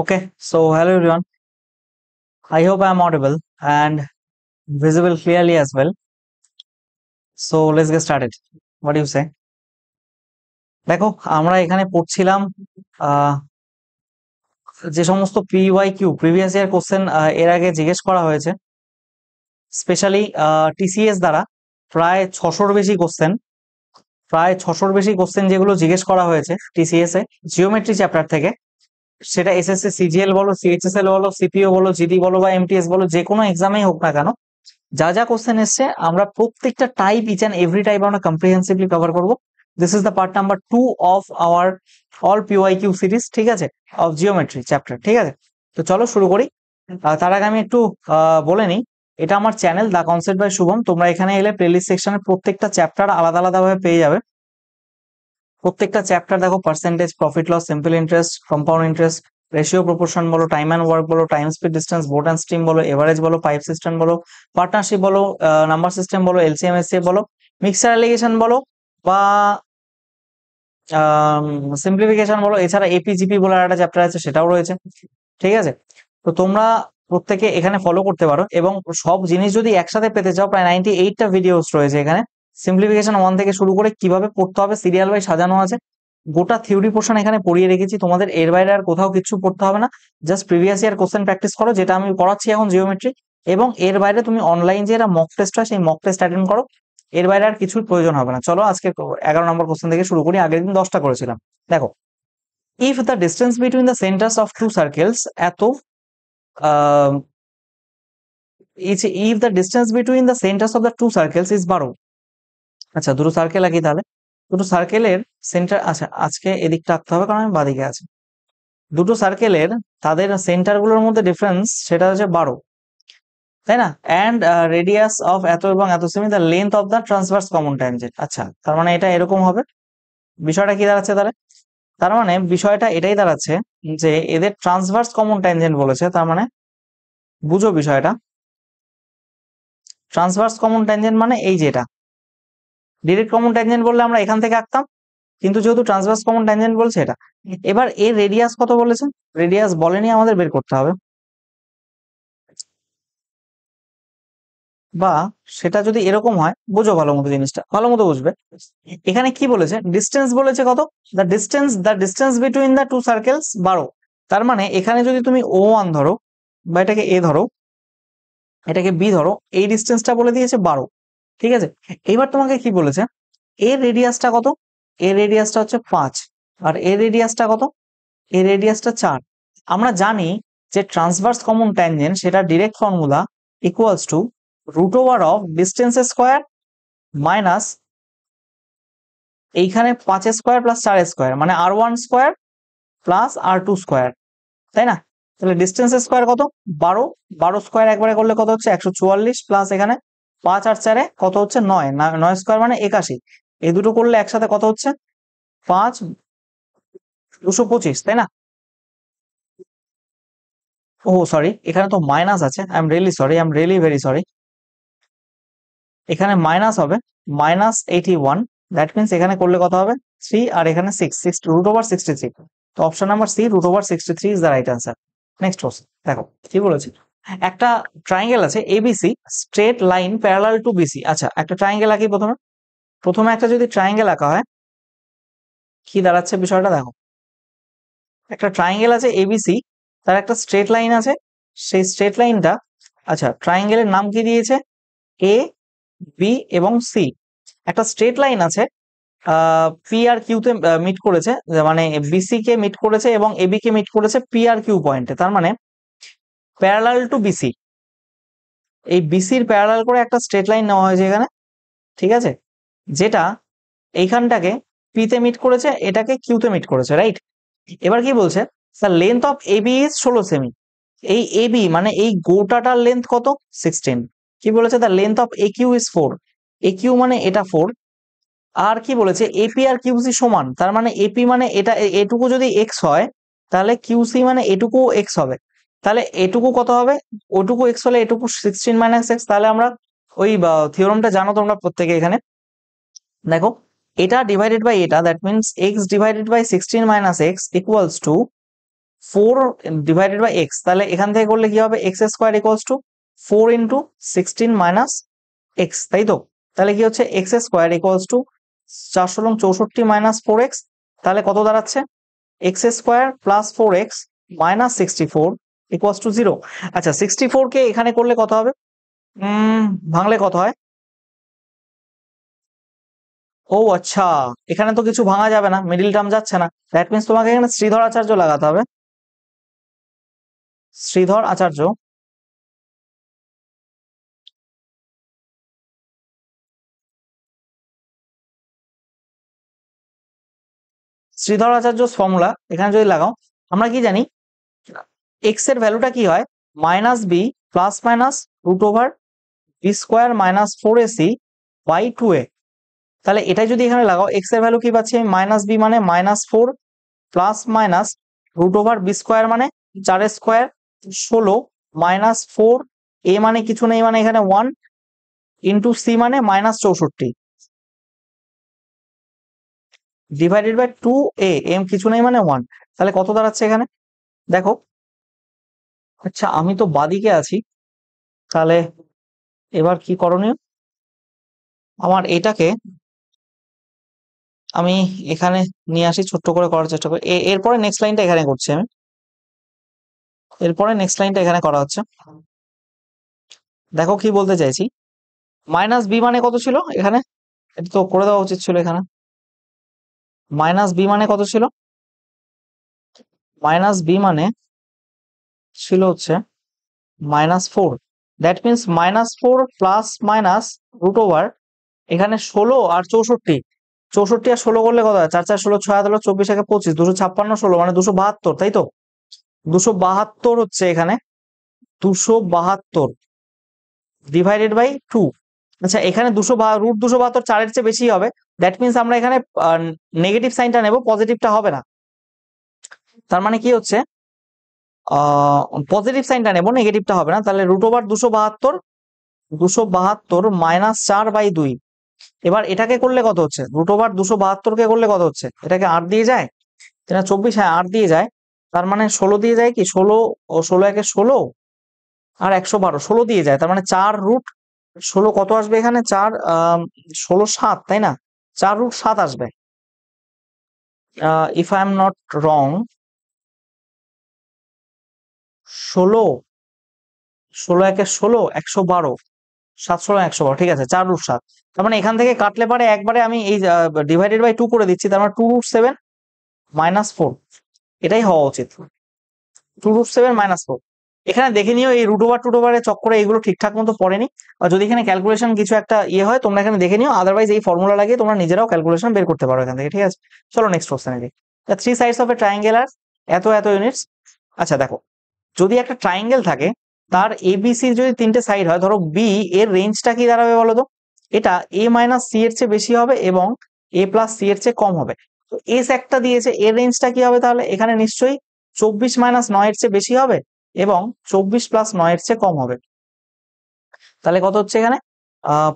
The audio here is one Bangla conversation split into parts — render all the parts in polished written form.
Okay, so hello everyone. I hope I am audible and visible clearly as well. So let's get started. What do you say? দেখো আমরা এখানে পড়ছিলাম আহ যে সমস্ত PYQ প্রিভিয়াস ইয়ার কোশ্চেন এর আগে জিজ্ঞেস করা হয়েছে স্পেশালি TCS দ্বারা প্রায় 600-র বেশি কোশ্চেন যেগুলো জিজ্ঞেস করা হয়েছে TCS এ জিওমেট্রি চ্যাপ্টার থেকে, সেটা SSC CGL বলো, CHSL বলো, CPO বলো, GD বলো বা MTS বলো, যে কোনো এক্সামেই হোক না কেন, যা যা কোশ্চেন এসছে আমরা প্রত্যেকটা type, each and every type আমরা কম্প্রিহেন্সিভলি কভার করব। This is the part number 2 of our all PYQ series, ঠিক আছে, অফ জিওমেট্রি চ্যাপ্টার। ঠিক আছে, তো চলো শুরু করি। তার আগে আমি একটু বলে নিই, এটা আমার channel the concept by Shubham. তোমরা এখানে এলে প্লেলিস্ট সেকশনে প্রত্যেকটা চ্যাপ্টার আলাদা আলাদা ভাবে পেয়ে যাবে। প্রত্যেকটা চ্যাপ্টার দেখো, percentage, profit loss, simple interest, compound interest, ratio proportion বলো, টাইম অ্যান্ড ওয়ার্ক বলো, time speed distance, boat and stream বলো, এভারেজ বলো, পাইপ সিস্টেম বলো, পার্টনারশিপ বলো, নাম্বার সিস্টেম বলো, LCM SCF বলো, মিক্সার অ্যালিগেশন বলো বা সিম্পলিফিকেশন বলো, এছাড়া APGP বলে একটা চ্যাপ্টার আছে, সেটাও রয়েছে। ঠিক আছে, তো তোমরা প্রত্যেকে এখানে ফলো করতে পারো এবং সব জিনিস যদি একসাথে পেতে চাও, প্রায় 98টা ভিডিওস রয়েছে এখানে। সিম্পলিফিকেশন 1 থেকে শুরু করে কিভাবে পড়তে হবে সিরিয়াল বাই সাজানো আছে, গোটা থিওরি পোর্শন এখানে পড়িয়ে রেখেছি। তোমাদের এর বাইরে আর কোথাও কিছু পড়তে হবে না, just previous year question practice করো, যেটা আমি পড়াচ্ছি এখন জিওমেট্রি। এবং এর বাইরে তুমি অনলাইন যে মক টেস্ট হয়, সেই মক টেস্ট অ্যাটেন্ড করো। এর বাইরে আর কিছুর প্রয়োজন হবে না। চলো আজকে 11 নম্বর কোশ্চেন থেকে শুরু করি। আগের দিন 10টা করেছিলাম। দেখো, if the distance between the centres of two circles এত if the distance between the centers of the two circles is 12। আচ্ছা, দুটো সার্কেল আঁকি তাহলে। দুটো সার্কেলের সেন্টার, আচ্ছা আজকে এদিকটা আঁকতে হবে কারণ আমি বাদিকে আছি। দুটো সার্কেলের তাদের সেন্টার গুলোর মধ্যে ডিফারেন্স সেটা হচ্ছে 12, তাই না? অ্যান্ড রেডিয়াস অফ এত এবং এত semi the length of the transverse common tangent. আচ্ছা, তার মানে এটা এরকম হবে। বিষয়টা কি দাঁড়াচ্ছে তাহলে? তার মানে বিষয়টা এটাই দাঁড়াচ্ছে যে এদের ট্রান্সভার্স কমন ট্যানজেন্ট বলেছে, তার মানে বুঝো বিষয়টা। ট্রান্সভার্স কমন ট্যানজেন্ট মানে এই যেটা, ডিরেক্ট কমন ট্যানজেন্ট বললে আমরা এখান থেকে আঁকতাম, কিন্তু যেহেতু ট্রান্সভার্স কমন ট্যানজেন্ট বলছে এটা। এবার এর রেডিয়াস কত বলেছে? রেডিয়াস বলেনি, আমাদের বের করতে হবে। বা সেটা যদি এরকম হয়, বুঝো ভালো মতো, জিনিসটা ভালো মতো বুঝবে। এখানে কি বলেছে? ডিস্টেন্স বলেছে কত? The distance between the two circles 12। তার মানে এখানে যদি তুমি O1 ধরো বা এটাকে A ধরো, এটাকে B ধরো, এই ডিস্টেন্সটা বলে দিয়েছে 12। ঠিক আছে, এবার তোমাকে কি বলেছে? এর রেডিয়াসটা কত? এর রেডিয়াসটা হচ্ছে 5, আর এর রেডিয়াসটা কত? এর রেডিয়াসটা 4। আমরা জানি যে ট্রান্সভার্স কমন ট্যানজেন্ট সেটা direct formula equals to √over of distance square minus এইখানে 5 স্কোয়ার প্লাস 4 স্কোয়ার, মানে R1 square plus R2 square, তাই না? তাহলে ডিস্টেন্স স্কোয়ার কত? 12। 12 স্কোয়ার একবারে করলে কত হচ্ছে? 144, প্লাস এখানে 5 আর 4 কত হচ্ছে? 9। 9 স্কোয়ার মানে 81। এই দুটো করলে একসাথে কত হচ্ছে? 5 225, তাই না? ও সরি, এখানে তো মাইনাস আছে। I am really sorry, I am really very sorry. এখানে মাইনাস হবে -81। দ্যাট মিনস এখানে করলে কত হবে? 3, আর এখানে 6, √63। তো option number C, √63 is the right answer. Next question দেখো কি বলেছে। একটা ট্রায়াঙ্গেল আছে ABC, straight line parallel to BC। আচ্ছা, একটা ট্রায়াঙ্গেল আঁকি প্রথমে। একটা যদি ট্রায়াঙ্গেল আঁকা হয়, কি দাঁড়াচ্ছে বিষয়টা দেখো। একটা ট্রায়াঙ্গেল আছে ABC, তার একটা স্ট্রেট লাইন আছে। সেই স্ট্রেট লাইনটা, আচ্ছা ট্রায়াঙ্গেলের নাম কি দিয়েছে? A, B এবং C। একটা স্ট্রেট লাইন আছে, P আর Q তে মিট করেছে, মানে BC কে মিট করেছে এবং AB কে মিট করেছে P আর Q পয়েন্টে। তার মানে প্যারালাল টু BC, এই BC-র প্যারালাল করে একটা স্ট্রেট লাইন নেওয়া হয়েছে এখানে। ঠিক আছে, যেটা এইখানটাকে P তে মিট করেছে, এটাকে Q তে মিট করেছে, রাইট? এবার কি বলছে? Sir length of AB is 16 semi. এই AB মানে এই গোটাটার লেন্থ কত? 16। কি বলেছে? The length of AQ is 4। AQ মানে এটা 4। আর কি বলেছে? AP আর QC সমান। তার মানে AP মানে এটা, এটুকু যদি x হয়, তাহলে QC মানে এটুকু x হবে। তাহলে এটুকু কত হবে? ওটুকু x হলে এটুকু 16 - x। তাহলে আমরা ওই থিওরামটা জানো তোমরা প্রত্যেকে। এখানে দেখো, এটা ডিভাইডেড বাই এটা, that means x divided by 16 - x equals to 4 divided by x, তাহলে এখান থেকে করলে কি হবে, x square equals to 4 into 16 minus x, তাই তো? তাহলে কি হচ্ছে, x square equals to 4 × 64 - 4x, তাহলে কত দাঁড়াচ্ছে, x square plus 4x minus 64 equals to 0। আচ্ছা, 64 কে এখানে করলে কত হবে, ভাঙলে কত হয়? ও আচ্ছা, এখানে তো কিছু ভাঙা যাবে না, মিডিল টার্ম যাচ্ছে না, দ্যাট মিন্স তোমাকে এখানে শ্রীধর আচার্য লাগাতে হবে। শ্রীধর আচার্য, শ্রীধর আচার্য ফর্মুলা এখানে যদি লাগাও, আমরা কি জানি, এক্স এর ভ্যালুটা কি হয়, minus b plus minus root over b square minus 4ac by 2a। তাহলে এটাই যদি এখানে লাগাও, এক্স এর ভ্যালু কি পাচ্ছি আমি, মাইনাস বি মানে -4 plus minus root over b square মানে 4 স্কোয়ার 16 মাইনাস 4 এ মানে কিছু নেই মানে এখানে 1 ইন্টু সি মানে -64 ডিভাইডেড বাই 2a, এম কিছু নেই মানে 1, তাহলে কত দাঁড়াচ্ছে এখানে দেখো। আচ্ছা, আমি তো বাদিকে আছি, তাহলে এবার কি করণীয়, আমার এটাকে আমি এখানে নিয়ে আসি, ছোট্ট করে করার চেষ্টা করি। এরপরে নেক্সট লাইনটা এখানে করছি আমি, এরপরে নেক্সট লাইনটা এখানে করা হচ্ছে। দেখো কি বলতে চাইছি, মাইনাস বি মানে কত ছিল এখানে, এটা তো করে দেওয়া উচিত ছিল এখানে। মাইনাস বি মানে কত ছিল, মাইনাস বি মানে ছিল হচ্ছে -4, that means -4 plus minus root over এখানে 16 আর 64, 64 আর 16 করলে কত হয়, 4 4 16 6 হাত 24 একে 25, 256 16 মানে 272, তাই তো? 272 হচ্ছে এখানে, 272 ডিভাইডেড বাই 2। আচ্ছা, এখানে 200 রুট 272 4 এর চেয়ে বেশি হবে, দ্যাট মিনস আমরা এখানে নেগেটিভ সাইনটা নেব, পজিটিভটা হবে না। তার মানে কি হচ্ছে, পজিটিভ সাইনটা নেব, নেগেটিভটা হবে না। তাহলে রুট ওভার 272 -4/2। এবার এটাকে করলে কত হচ্ছে, রুট ওভার 272 কে করলে কত হচ্ছে, এটাকে 8 দিয়ে যায়, এটা 24, হ্যাঁ 8 দিয়ে যায়, তার মানে 16 দিয়ে যায় কি, 16 ও 16 একে 16 আর 112, 16 দিয়ে যায়, তার মানে 4√16 কত আসবে এখানে, 16 7, তাই না, 4√7 আসবে, if I am not wrong. 16 16 একে 16 112, 7 16 112, ঠিক আছে, 4√7। তার মানে এখান থেকে কাটলে পারে একবারে আমি এই ডিভাইডেড বাই 2 করে দিচ্ছি, তার মানে 2√7 -4, এটাই হওয়া উচিত, 2√7 -4। এখানে দেখে নিও এই রুট ওভার টুট ওভারের চক্করে এগুলো ঠিকঠাক মতো পড়েনি, আর যদি এখানে ক্যালকুলেশন কিছু একটা ইয়ে হয় তোমরা এখানে দেখে নিও, আদারওয়াইজ এই ফর্মুলা লাগিয়ে তোমরা নিজেরাও ক্যালকুলেশন বের করতে পারো এখান থেকে, ঠিক আছে। চলো নেক্সট কোশ্চেনে যাই। The three sides of a triangle আর এত এত ইউনিটস। আচ্ছা দেখো, যদি একটা ট্রায়াঙ্গেল থাকে, তার এবিসি যদি 3টে সাইড হয়, ধরো বি এর রেঞ্জটা কি দাঁড়াবে বলো তো, এটা a - c এর চেয়ে বেশি হবে এবং a + c এর চেয়ে কম হবে। তো এস একটা দিয়েছে, এর রেঞ্জটা কি হবে তাহলে, এখানে নিশ্চয়ই 24 - 9 এর চেয়ে বেশি হবে এবং 24 + 9 এর চেয়ে কম হবে। তাহলে কত হচ্ছে এখানে,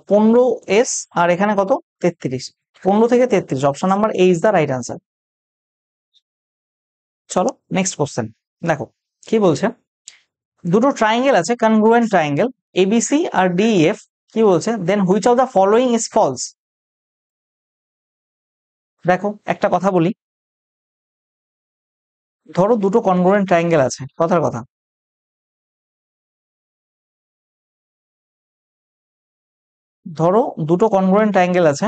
15s, আর এখানে কত, 33, 15 থেকে 33, option number A is the right answer. চলো নেক্সট কোশ্চেন, দেখো কি বলছে, দুটো ট্রায়াঙ্গেল আছে, কনগ্রুয়েন্ট ট্রায়াঙ্গেল এবিসি আর ডিইএফ, কি বলছে, then which of the following is false. দেখো একটা কথা বলি, ধরো দুটো কনগ্রুয়েন্ট ট্রায়াঙ্গেল আছে, কথার কথা, ধরো দুটো কনগ্রুয়েন্ট ট্রায়াঙ্গেল আছে,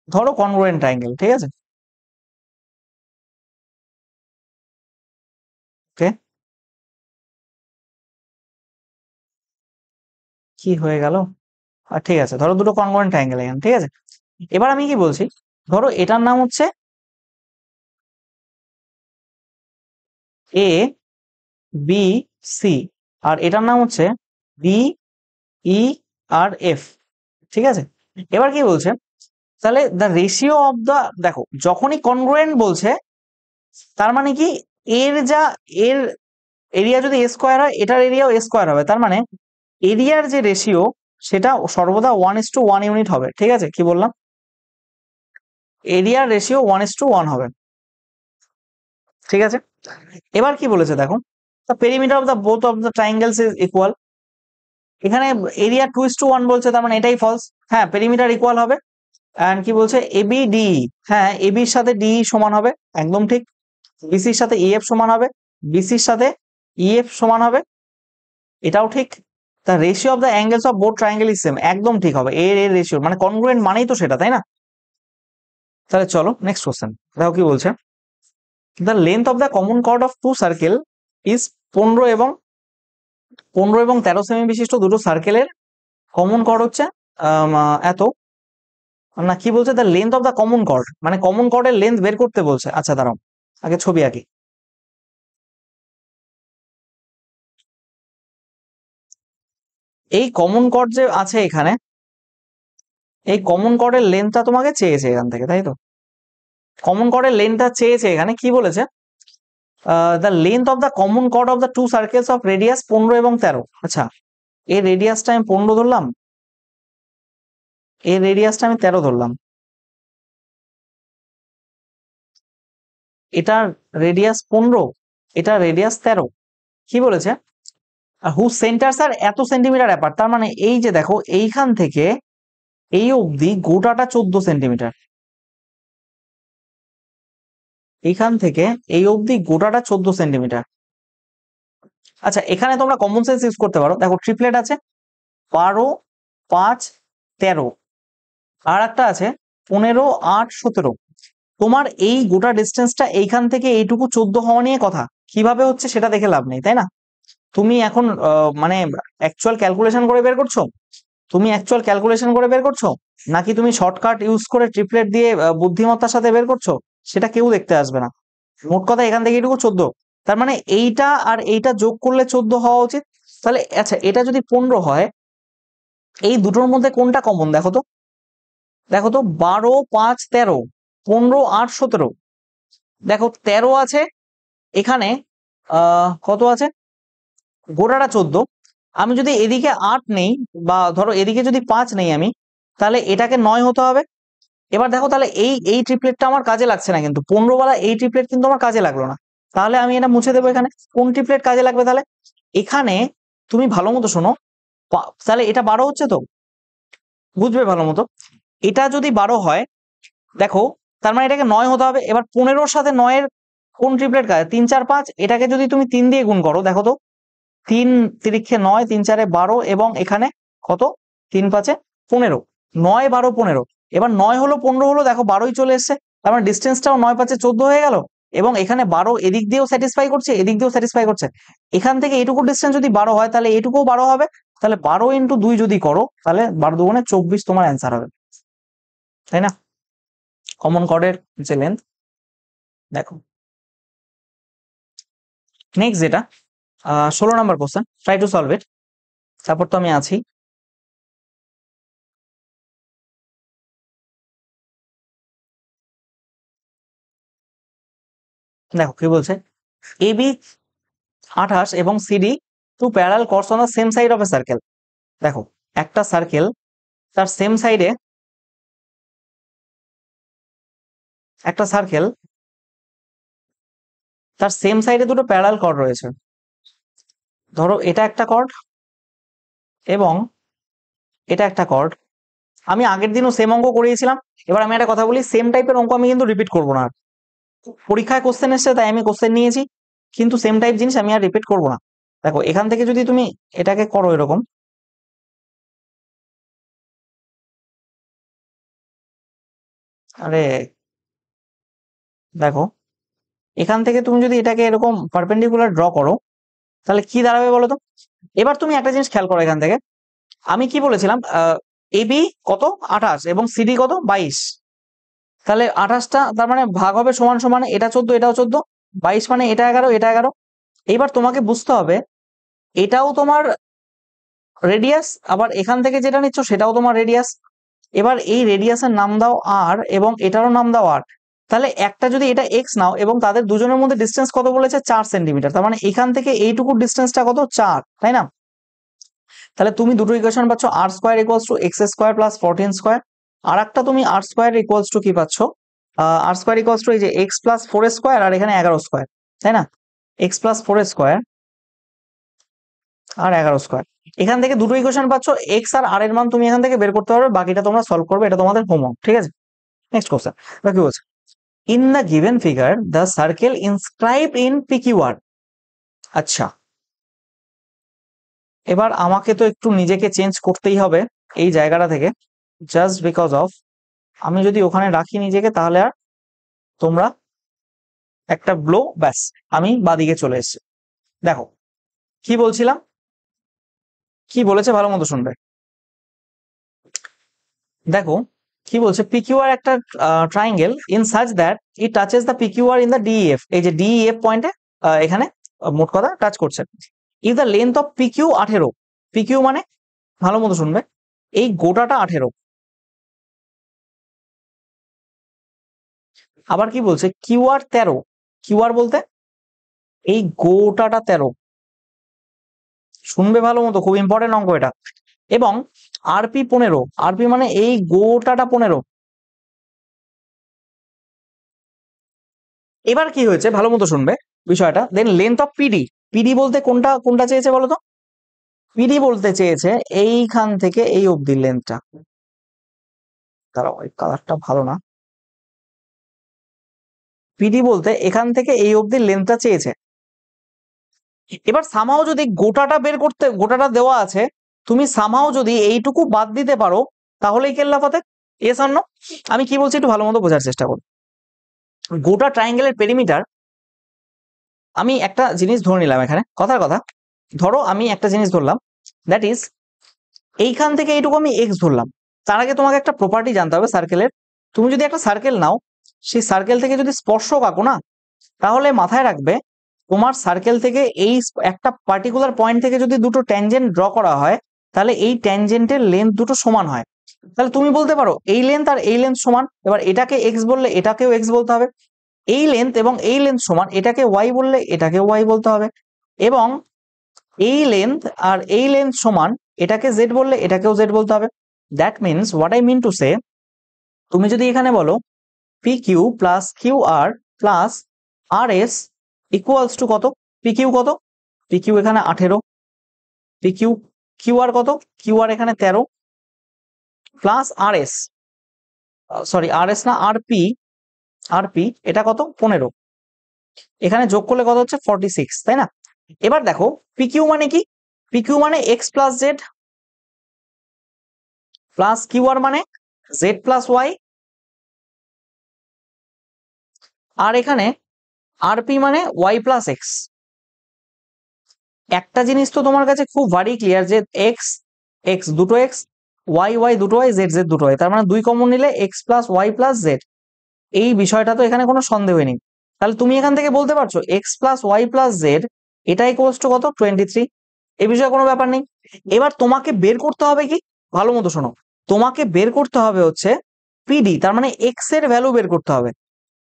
ধরো কনগ্রুয়েন্ট ট্রায়াঙ্গেল, ঠিক আছে, ওকে, কি হয়ে গেল, আর ঠিক আছে, ধরো দুটো কনগ্রুয়েন্ট ট্রায়াঙ্গেল এখানে, ঠিক আছে। এবার আমি কি বলছি, ধরো এটার নাম হচ্ছে এ বি সি, আর এটার নাম হচ্ছে বি ই আর এফ, ঠিক আছে। এবার কি বলছে, তাহলে দ্য রেশিও অফ দ্য, দেখো যখনই কনগ্রুয়েন্ট বলছে তার মানে কি, এর যা এর এরিয়া যদি a স্কোয়ার হয়, এটার এরিয়াও a স্কোয়ার হবে, তার মানে এরিয়ার যে রেশিও সেটা সর্বদা 1:1 ইউনিট হবে, ঠিক আছে, কি বললাম, এরিয়া রেশিও 1:1 হবে। ঠিক আছে, এবার কি বলেছে দেখো, the perimeter of the both of the triangles is equal. এখানে এরিয়া 2:1 বলছে, তার মানে এটাই ফলস। হ্যাঁ, পেরিমিটার ইকুয়াল হবে। এন্ড কি বলছে, এবি ডি, হ্যাঁ এবির সাথে ডি সমান হবে, একদম ঠিক। বিসির সাথে ইএফ সমান হবে, বিসির সাথে ইএফ সমান হবে, এটাও ঠিক। The ratio of the angles of both triangle is same, একদম ঠিক হবে। এর এর রেশিও মানে কনগ্রুয়েন্ট মানেই তো সেটা, তাই না? তাহলে চলো নেক্সট কোশ্চেন দেখো কি বলছে। The length of the common chord of two circle is 15 এবং 13 সেমি বিশিষ্ট দুটো সার্কেলের কমন কর্ড হচ্ছে এত। না, কি বলছে, the length of the common chord, মানে কমন কর্ডের লেন্থ বের করতে বলছে। আচ্ছা দাঁড়াও, আগে ছবি আঁকি। এই কমন কর্ড যে আছে এখানে, এই কমন কর্ডের লেন্থটা তোমাকে চেয়েছে এখান থেকে, তাই তো? কমন কর্ডের লেন্থটা চেয়েছে এখানে, কি বলেছে, the length of the common chord of the two circles of radius 15 এবং 13। আচ্ছা, এর রেডিয়াসটা আমি 15 ধরলাম, এর রেডিয়াসটা আমি 13 ধরলাম, এটার রেডিয়াস 15, এটার রেডিয়াস 13। কি বলেছে, হু সেন্টার্স আর এত সেন্টিমিটার অ্যাপার্ট, তার মানে এই যে দেখো এইখান থেকে এই অবধি গোটাটা 14 সেন্টিমিটার, এইখান থেকে এই অবধি গোটাটা 14 সেন্টিমিটার। আচ্ছা, এখানে তোমরা কমন সেন্স ইউজ করতে পারো। দেখো ট্রিপলেট আছে 12, 5, 13, আর একটা আছে 15, 8, 17। তোমার এই গোটা ডিস্টেন্সটা এইখান থেকে এইটুকু 14 হওয়া নিয়ে কথা, কিভাবে হচ্ছে সেটা দেখে লাভ নেই, তাই না? তুমি এখন মানে অ্যাকচুয়াল ক্যালকুলেশন করে বের করছো, তুমি অ্যাকচুয়াল ক্যালকুলেশন করে বের করছো, নাকি তুমি শর্টকাট ইউজ করে ট্রিপলেট দিয়ে বুদ্ধিমত্তার সাথে বের করছো, সেটা কেউ দেখতে আসবে না। মোট কথা এখান থেকে এটুকু 14, তার মানে এইটা আর এইটা যোগ করলে 14 হওয়া উচিত। তাহলে আচ্ছা, এটা যদি 15 হয়, এই দুটোর মধ্যে কোনটা কমন দেখো তো, দেখো তো 12, 5, 13, 15, 8, 17। দেখো 13 আছে এখানে, কত আছে, গোটাটা 14। আমি যদি এদিকে 8 নেই, বা ধরো এদিকে যদি 5 নেই আমি, তাহলে এটাকে 9 হতে হবে। এবার দেখো, তাহলে এই এই ট্রিপলেটটা আমার কাজে লাগছে না, কিন্তু 15 বেলা এই ট্রিপলেট কিন্তু আমার কাজে লাগলো না। তাহলে আমি এটা মুছে দেবো। এখানে কোন ট্রিপলেট কাজে লাগবে তাহলে? এখানে তুমি ভালো মতো শোনো, তাহলে এটা 12 হচ্ছে তো, বুঝবে ভালো মতো। এটা যদি 12 হয়, দেখো তার মানে এটাকে 9 হতে হবে। এবার 15-র সাথে 9-এর কোন ট্রিপলেট কাজ, 3, 4, 5। এটাকে যদি তুমি 3 দিয়ে গুণ করো, দেখো তো 3 তিরিক্ষে 9, 3 4 12, এবং এখানে কত, 3 5 15, 9 12 15। এবার 9 হলো 15 হলো, দেখো 12ই চলে এসছে। তার মানে ডিস্টেন্সটাও 9 5 14 হয়ে গেল, এবং এখানে 12 এদিক দিয়েও স্যাটিসফাই করছে, এদিক দিয়েও স্যাটিসফাই করছে। এখান থেকে এইটুকু ডিস্টেন্স যদি 12 হয়, তাহলে এইটুকুও 12 হবে। তাহলে 12 × 2 যদি করো, তাহলে 12 2 24 তোমার অ্যান্সার হবে, তাই না? কমন কর্ডের যে লেন্থ। দেখো নেক্সট যেটা 16 number question, try to solve it. তারপর তো আমি আছি। দেখো কি বলছে, এবি 28 এবং CD two parallel chords on the same side of a circle. দেখো একটা সার্কেল, তার সেম সাইডে একটা সার্কেল, তার সেম সাইডে দুটো প্যারালাল কর্ড রয়েছে। ধরো এটা একটা কর্ড এবং এটা একটা কর্ড। আমি আগের দিনও সেম অঙ্ক করিয়েছিলাম। এবার আমি একটা কথা বলি, সেম টাইপের অঙ্ক আমি কিন্তু রিপিট করবো না। পরীক্ষায় কোশ্চেন এসছে তাই আমি কোশ্চেন নিয়েছি, কিন্তু সেম টাইপ জিনিস আমি আর রিপিট করবো না। দেখো এখান থেকে যদি তুমি এটাকে করো এরকম, আরে দেখো এখান থেকে তুমি যদি এটাকে এরকম পারপেন্ডিকুলার ড্র করো, তাহলে কি দাঁড়াবে বলো তো? এবার তুমি একটা জিনিস খেয়াল করো, এখান থেকে আমি কি বলেছিলাম, এবি কত 28 এবং সিডি কত 22। তাহলে 28টা তার মানে ভাগ হবে সমান সমান, এটা 14 এটাও 14, 22 মানে এটা 11 এটা 11। এইবার তোমাকে বুঝতে হবে, এটাও তোমার রেডিয়াস, আবার এখান থেকে যেটা নিচ্ছ সেটাও তোমার রেডিয়াস। এবার এই রেডিয়াসের নাম দাও আর, এবং এটারও নাম দাও আর। তাহলে একটা যদি এটা এক্স নাও, এবং তাদের দুজনের মধ্যে ডিস্টেন্স কত বলেছে, 4 সেন্টিমিটার। তার মানে এখান থেকে এইটুকুর ডিস্টেন্সটা কত, 4, তাই না? তাহলে তুমি দুটো ইকুয়েশন পাচ্ছ, r square equals to x square plus 14 square. আর একটা তুমি আর স্কোয়ার ইকুয়ালস টু কি পাচ্ছ, আর স্কোয়ার ইকুয়ালস টু এই যে এক্স প্লাস 4 স্কোয়ার আর এখানে 11 স্কোয়ার, তাই না? এক্স প্লাস 4 স্কোয়ার আর 11 স্কোয়ার। এখান থেকে দুটো ইকুয়েশন পাচ্ছ, এক্স আর আর এর মান তুমি এখান থেকে বের করতে পারবে, বাকিটা তোমরা সলভ করবে, এটা তোমাদের হোমওয়ার্ক, ঠিক আছে? নেক্সট কোশ্চেন কি বলছে, in the given figure the circle inscribed in PQR. আচ্ছা, এবার আমাকে তো একটু নিজেকে চেঞ্জ করতেই হবে এই জায়গাটা থেকে, জাস্ট বিকজ অফ আমি যদি ওখানে রাখি নিজেকে তাহলে আর তোমরা একটা ব্লো, ব্যাস আমি বাদিকে চলে এসেছি। দেখো কি বলছিলাম, কি বলেছে ভালো মতো শুনবে। দেখো কি বলছে, পিকিউআর একটা triangle in such that it touches the PQR in the DEF, এই যে ডিইএফ পয়েন্টে এখানে মোট কথা টাচ করছে। If the length of PQ 18, PQ মানে ভালো মতো শুনবে এই গোটাটা 18, আবার কি বলছে কিউআর 13, কিউআর বলতে এই গোটাটা 13, শুনবে ভালো মতো, খুব ইম্পর্টেন্ট অঙ্ক এটা। এবং আরপি 15, আরপি মানে এই গোটাটা 15। এবার কি হয়েছে ভালো মতো শুনবে বিষয়টা। দেন লেন্থ অফ পিডি, পিডি বলতে কোনটা কোনটা চেয়েছে বলো তো? পিডি বলতে চেয়েছে এইখান থেকে এই অবধি লেন্থটা, দাঁড়াও ওই কালারটা ভালো না, পিডি বলতে এখান থেকে এই অবধি লেন্থটা চেয়েছে। এবার সামাও যদি গোটাটা বের করতে, গোটাটা দেওয়া আছে, তুমি সামাও যদি এইটুকু বাদ দিতে পারো তাহলেই কেল্লাফাতে। S or no? আমি কি বলছি একটু ভালো মতো বোঝার চেষ্টা করো। গোটা ট্রায়াঙ্গেলের পেরিমিটার, আমি একটা জিনিস ধরে নিলাম এখানে, কথার কথা, ধরো আমি একটা জিনিস ধরলাম, দ্যাট ইজ এইখান থেকে এইটুকু আমি এক্স ধরলাম। তার আগে তোমাকে একটা প্রপার্টি জানতে হবে সার্কেলের। তুমি যদি একটা সার্কেল নাও, সেই সার্কেল থেকে যদি স্পর্শক আঁকো না, তাহলে মাথায় রাখবে তোমার সার্কেল থেকে এই একটা পার্টিকুলার পয়েন্ট থেকে যদি দুটো ট্যানজেন্ট ড্র করা হয়, তাহলে এই ট্যানজেন্টের লেন্থ দুটো সমান হয়। তাহলে তুমি বলতে পারো এই লেন্থ আর এই লেন্থ সমান, এবার এটাকে এক্স বললে এটাকেও এক্স বলতে হবে। এই লেন্থ এবং এই লেন্থ সমান, এটাকে ওয়াই বললে এটাকেও ওয়াই বলতে হবে। এবং এই লেন্থ আর এই লেন্থ সমান, এটাকে জেড বললে এটাকেও জেড বলতে হবে। That means what I mean to say, তুমি যদি এখানে বলো P Q plus Q R plus R S equals to কত, পি কিউ কত, পি কিউ এখানে 18, পি কিউ, কিউ আর কত, কিউ আর এখানে 13 প্লাস আর এস, সরি আর এস না আর পি, আর পি এটা কত 15, এখানে যোগ করলে কত হচ্ছে 46, তাই না? এবার দেখো পি কিউ মানে কি, পি কিউ মানে x plus z plus Q আর মানে জেড প্লাস ওয়াই, আর এখানে আরপি মানে ওয়াই প্লাস এক্স। একটা জিনিস তো তোমার কাছে খুব ভারী ক্লিয়ার যে এক্স এক্স দুটো এক্স, ওয়াই ওয়াই দুটো ওয়াই, জেড জেড দুটো ওয়াই, তার মানে দুই কমন নিলে X plus Y plus Z. এই বিষয়টা তো এখানে কোনো সন্দেহই নেই। তাহলে তুমি এখান থেকে বলতে পারছো X plus Y plus Z এটা ইকুয়ালস টু কত 23, এই বিষয়ে কোনো ব্যাপার নেই। এবার তোমাকে বের করতে হবে কি, ভালো মতো শোনো, তোমাকে বের করতে হবে হচ্ছে পিডি, তার মানে এক্স এর ভ্যালু বের করতে হবে,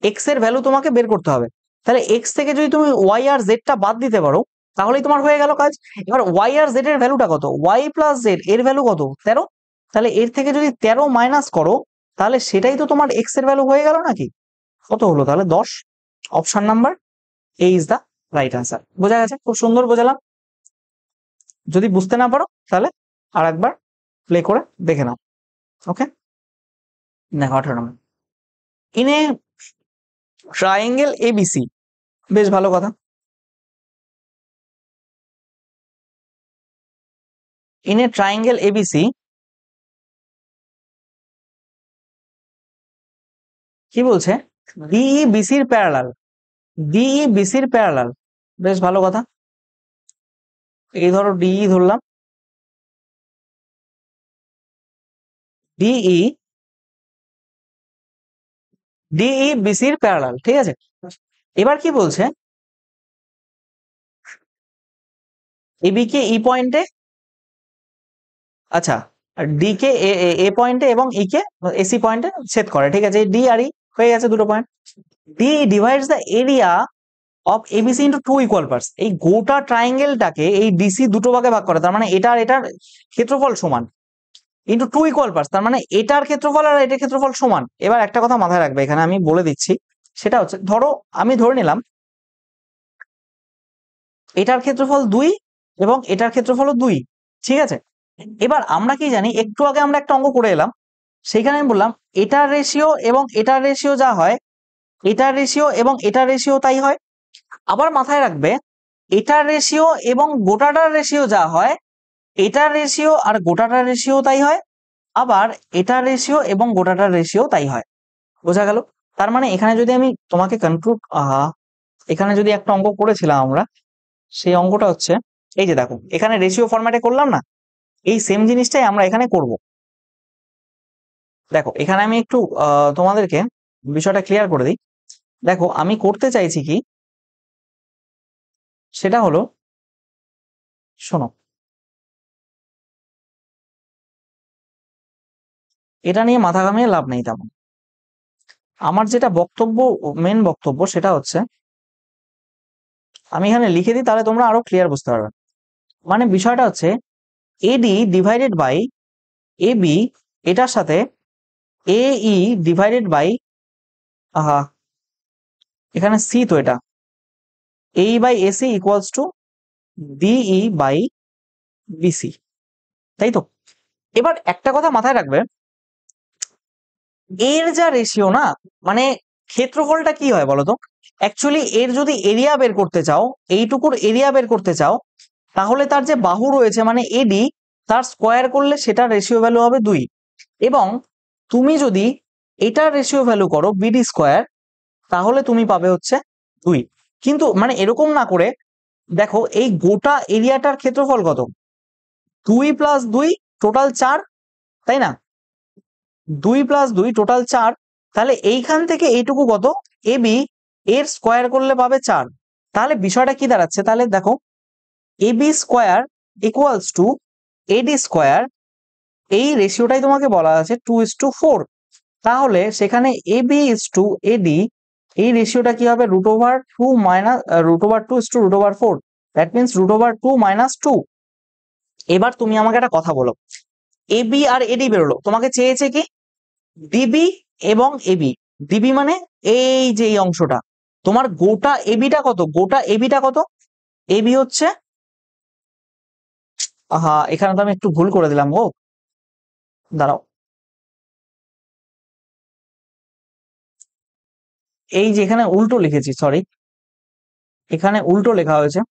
এক্স এর ভ্যালু তোমাকে বের করতে হবে। তাহলে এক্স থেকে যদি তুমি ওয়াই আর জেডটা বাদ দিতে পারো তাহলেই তোমার হয়ে গেল কাজ। এবার ওয়াই আর জেড এর ভ্যালুটা কত, ওয়াই প্লাস জেড এর ভ্যালু কত 13, তাহলে এর থেকে যদি 13 মাইনাস করো তাহলে সেটাই তো তোমার এক্স এর ভ্যালু হয়ে গেল নাকি? কত হলো তাহলে 10, option number A is the right answer. বোঝা গেছে? খুব সুন্দর বোঝালাম। যদি বুঝতে না পারো তাহলে আর একবার প্লে করে দেখে নাও। ওকে, দেখো 18 নম্বর, ইন এ ট্রায়াঙ্গেল এবিসি, বেশ ভালো কথা। ইন এ ট্রায়াঙ্গেল এবিসি কি বলছে, ডিই বিসির প্যারালাল, ডিই বিসির প্যারালাল, বেশ ভালো কথা। এই ধরো ডিই ধরলাম, ডিই ডিই বিসির প্যারালাল, ঠিক আছে। এবার কি বলছে, এবি কে ই পয়েন্টে, আচ্ছা ডি কে এ পয়েন্টে এবং ই কে এসি পয়েন্টে ছেদ করে, ঠিক আছে। ডি আর ই হয়ে গেছে দুটো point. D divides the area of ABC into two equal parts, এই গোটা ট্রায়াঙ্গেলটাকে এই ডিসি দুটো ভাগে ভাগ করে, তার মানে এটা আর এটার ক্ষেত্রফল সমান। ইন্টু টু ইকুয়াল পার্টস, তার মানে এটার ক্ষেত্রফল আর এটার ক্ষেত্রফল সমান। এবার একটা কথা মাথায় রাখবে, এখানে আমি বলে দিচ্ছি, সেটা হচ্ছে ধরো আমি ধরে নিলাম এটার ক্ষেত্রফল 2 এবং এটার ক্ষেত্রফলও 2, ঠিক আছে। এবার আমরা কি জানি, একটু আগে আমরা একটা অঙ্ক করে এলাম, সেখানে আমি বললাম এটার রেশিও এবং এটার রেশিও যা হয়, এটার রেশিও এবং এটার রেশিও তাই হয়। আবার মাথায় রাখবে এটার রেশিও এবং গোটাটার রেশিও যা হয়, এটার রেশিও আর গোটাটার রেশিও তাই হয়। আবার এটার রেশিও এবং গোটাটার রেশিও তাই হয়। বোঝা গেল? তার মানে এখানে যদি আমি তোমাকে কনক্লুড, এখানে যদি একটা অঙ্ক করেছিলাম আমরা, সেই অঙ্কটা হচ্ছে এই যে দেখো, এখানে রেশিও ফরম্যাটে করলাম না, এই সেম জিনিসটাই আমরা এখানে করব। দেখো এখানে আমি একটু তোমাদেরকে বিষয়টা ক্লিয়ার করে দিই। দেখো আমি করতে চাইছি কি, সেটা হলো, শোনো, এটা নিয়ে মাথা ঘামিয়ে লাভ নেই তেমন। আমার যেটা বক্তব্য, মেন বক্তব্য, সেটা হচ্ছে আমি এখানে লিখে দিই, তাহলে তোমরা আরো ক্লিয়ার বুঝতে পারবে। মানে বিষয়টা হচ্ছে এডি ডিভাইডেড বাই এবি, এটার সাথে এই ডিভাইডেড বাই, আহা এখানে সি, তো এটা এই by AC equals to DE by BC, তাই তো। এবার একটা কথা মাথায় রাখবে, এর যা রেশিও না, মানে ক্ষেত্রফলটা কি হয় বলতো, অ্যাকচুয়ালি এর যদি এরিয়া বের করতে চাও, এইটুকুর এরিয়া বের করতে চাও, তাহলে তার যে বাহু রয়েছে মানে এডি, তার স্কোয়ার করলে সেটার রেশিও ভ্যালু হবে 2। এবং তুমি যদি এটার রেশিও ভ্যালু করো বিডি স্কোয়ার, তাহলে তুমি পাবে হচ্ছে 2। কিন্তু মানে এরকম না করে দেখো, এই গোটা এরিয়াটার ক্ষেত্রফল কত, 2 প্লাস 2 টোটাল 4, তাই না? 2 প্লাস 2 টোটাল 4, তাহলে এইখান থেকে এইটুকু কত, এবি, এর স্কোয়ার করলে পাবে 4। তাহলে বিষয়টা কি দাঁড়াচ্ছে, তাহলে দেখো AB square equals to AD square, এই রেশিওটাই তোমাকে বলা আছে 2:4। তাহলে সেখানে এবি ইজ টু এডি, এই রেশিওটা কি হবে, √2 minus √2 is to √4, that means √2 minus 2। এবার তুমি আমাকে একটা কথা বলো, এবি আর এডি বেরোলো, তোমাকে চেয়েছে কি ডিবি এবং এবি। ডিবি মানে এই যে এই অংশটা, তোমার গোটা এবিটা কত, গোটা এবিটা কত, এবি হচ্ছে, এখানে তো আমি একটু ভুল করে দিলাম গো, দাঁড়াও, এই যে এখানে উল্টো লিখেছি, সরি, এখানে উল্টো লেখা হয়েছে।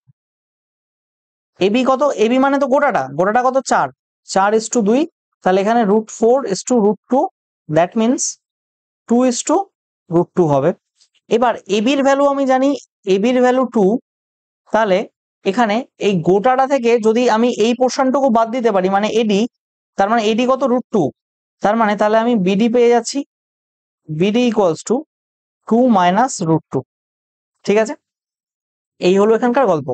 এবি কত, এবি মানে তো গোটাটা, গোটাটা কত, 4, 4:2, তাহলে এখানে √4:√2, দ্যাট মিনস 2:√2 হবে। এবার এবির ভ্যালু আমি জানি, এবির ভ্যালু 2, তাহলে এখানে এই গোটাটা থেকে যদি আমি এই পোর্শনটুকু বাদ দিতে পারি, মানে এডি, তার মানে এডি কত, √2, তার মানে তাহলে আমি বিডি পেয়ে যাচ্ছি, বিডি ইকুয়ালস টু 2 মাইনাস √2, ঠিক আছে। এই হলো এখানকার গল্প।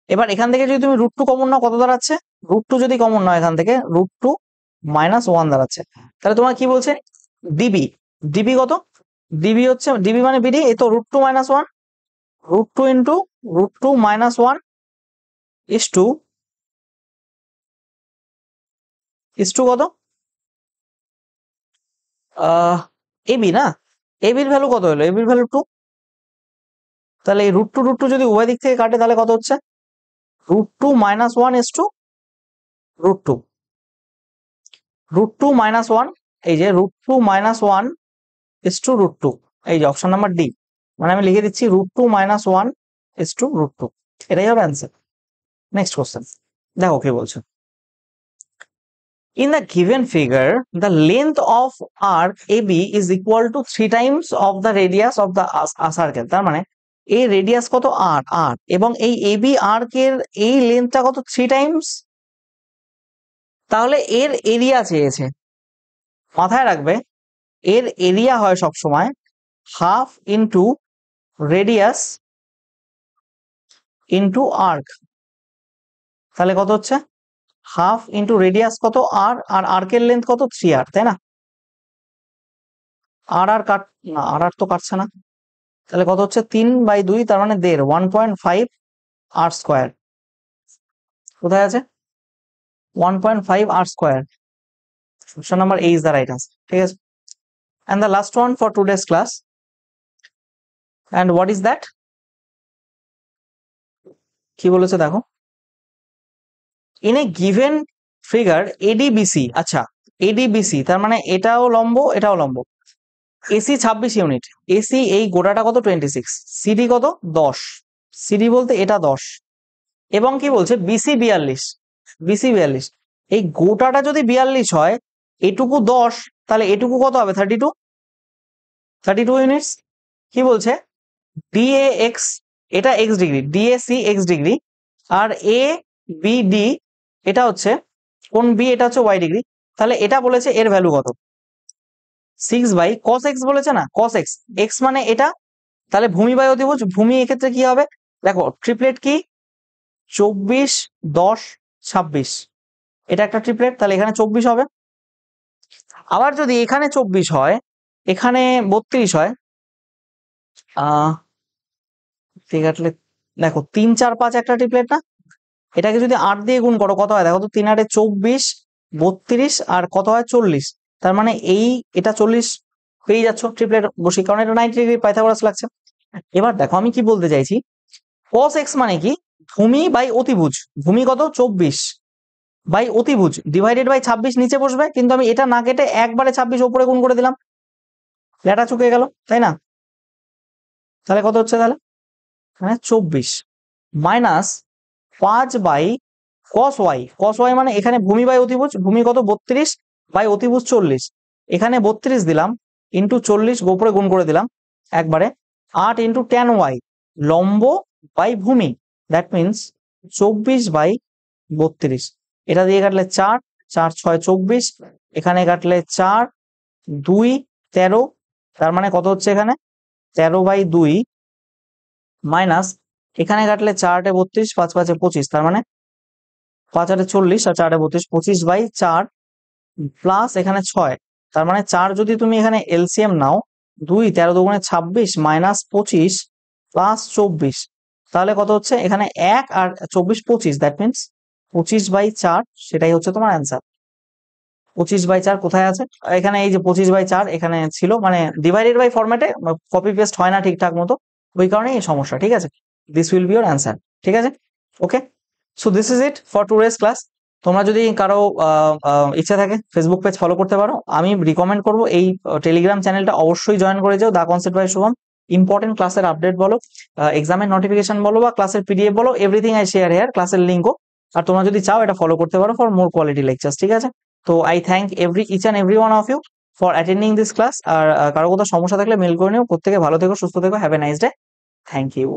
এবার এখান থেকে যদি তুমি √2 কমন নাও, কত দাঁড়াচ্ছে, √2 যদি কমন নাও এখান থেকে, √2 মাইনাস 1 দাঁড়াচ্ছে। তাহলে তোমার কি বলছে, ডিবি, ডিবি কত, ডিবি হচ্ছে, ডিবি মানে বিডি, এই তো √2 minus 1, √2 into √2 minus 1 is to কত, এবি না, এবির ভ্যালু কত হলো, এবির ভ্যালু 2। তাহলে এই √2 যদি উভয় দিক থেকে কাটে, তাহলে কত হচ্ছে, √2 মাইনাস 1 ইস টু √2, √2 মাইনাস 1, এই যে √2 মাইনাস 1 ইস টু √2, এই যে অপশন নাম্বার ডি। মানে আমি লিখে দিচ্ছি √2 মাইনাস 1 ইস টু √2, এটাই হবে অ্যান্সার। নেক্সট কোশ্চেন, দেখো কি বলছে। In the given figure, the length of arc AB is equal to 3 times of the radius of the circle. তার মানে এই রেডিয়াস কত, r, এবং এই AB আর্ক এর এই লেন্থটা কত, 3 টাইমস। তাহলে এর এরিয়া চেয়েছে। মাথায় রাখবে এর এরিয়া হয় সব সময় half into radius into arc. তাহলে কত হচ্ছে, হাফ ইনটু রেডিয়াস কত, আর আর্কের লেন্থ কত, 3r, তাই না। আর কাট না, আর তো কাটছে না, তাহলে কত হচ্ছে, 3/2, তার মানে 1.5 আর স্কোয়ার। কোথায় আছে, 1.5 r square. Option number A is the right answer, ঠিক আছে। And the last one for today's class, and what is that, কি বলেছে দেখো, in a given figure ADBC, আচ্ছা এডিবিসি তার মানে এটাও লম্ব এটাও লম্ব, এসি 26 ইউনিট, এসি এই গোটাটা কত 26, সিডি কত 10, সিডি বলতে এটা 10, এবং কি বলছে বিসি 42, বিসি 42, এই গোটাটা যদি 42 হয়, এটুকু 10, তাহলে এটুকু কত হবে 32, 32 ইউনিটস। কি বলছে ডিএ এক্স, এটা x degree, DAC x degree, আর এ বি ডি এটা হচ্ছে কোন বি, এটা হচ্ছে ওয়াই ডিগ্রি, তাহলে এটা বলেছে এর ভ্যালু কত 6/cos x বলেছে না, cos x, x মানে এটা, তাহলে ভূমি বাই অতিভুজ, ভূমি এক্ষেত্রে কি হবে দেখো ট্রিপলেট কি 24 10 26, এটা একটা ট্রিপলেট, তাহলে এখানে 24 হবে। আবার যদি এখানে 24 হয় এখানে 32 হয়, ঠিক আছে দেখো 3 4 5 একটা ট্রিপলেট না, এটাকে যদি 8 দিয়ে গুণ করো কত হয় দেখো তো, 3 8 24 32 আর কত হয় 40, তার মানে এই এটা 40 পেয়ে যাচ্ছ ট্রিপলেট বসি, কারণ এটা 90 ডিগ্রি পাইথাগোরাস লাগছে। এবার দেখো আমি কি বলতে চাইছি, cos x মানে কি ভূমি বাই অতিভুজ, ভূমি কত 24 বাই অতিভুজ ডিভাইডেড বাই 26 নিচে বসবে, কিন্তু আমি এটা না কেটে একবারে 26 উপরে গুণ করে দিলাম, লেটা চুকে গেল তাই না, তাহলে কত হচ্ছে তাহলে মানে 24 minus 5/cos y, cos y মানে এখানে ভূমি বাই অতিভুজ, ভূমি কত 32 বাই অতিভুজ 40, এখানে 32 দিলাম ইন্টু 40 উপরে গুণ করে দিলাম একবারে, 8 ইন্টু tan y লম্ব বাই ভূমি, দ্যাট মিনস 24/32, এটা দিয়ে কাটলে 4 4 6 24, এখানে কাটলে 4 2 13, তার মানে কত হচ্ছে এখানে 13/2 মাইনাস এখানে কাটলে 4 8 32 5 5 25, তার মানে 5 8 40 আর 4 32 25/4 প্লাস এখানে 6, তার মানে 4 যদি তুমি এখানে এলসিএম নাও 2 13 দুগুণে 26 মাইনাস 25 প্লাস 24, তাহলে কত হচ্ছে এখানে 1 আর 24 25, দ্যাট মিনস 25/4, সেটাই হচ্ছে তোমার অ্যান্সার। 25/4 কোথায় আছে, এখানে এই যে 25/4 এখানে ছিল, মানে ডিভাইডেড বাই ফরম্যাটে কপি পেস্ট হয় না ঠিকঠাক মতো, ওই কারণে এই সমস্যা, ঠিক আছে। This will be your answer, ঠিক আছে, okay. So this is it for today's class. তোমরা যদি কারো ইচ্ছা থাকে ফেসবুক পেজ ফলো করতে পারো, আমি রিকমেন্ড করবো এই টেলিগ্রাম চ্যানেলটা অবশ্যই জয়েন করে যাও, দা কনসেপ্ট বাই শুভম। ইম্পর্টেন্ট ক্লাসের আপডেট বলো, এক্সামের নোটিফিকেশন বলো বা ক্লাসের পিডিএফ বলো, এভরিথিং আই শেয়ার হেয়ার, ক্লাসের লিঙ্কও, আর তোমরা যদি চাও এটা ফলো করতে পারো ফর মোর কোয়ালিটি লেকচার্স, ঠিক আছে। তো I thank each and every one of you for attending this class, আর কারো কোথাও সমস্যা থাকলে মেল করে নিও। প্রত্যেকে ভালো থেকো, সুস্থ থেকো, have a nice day, thank you.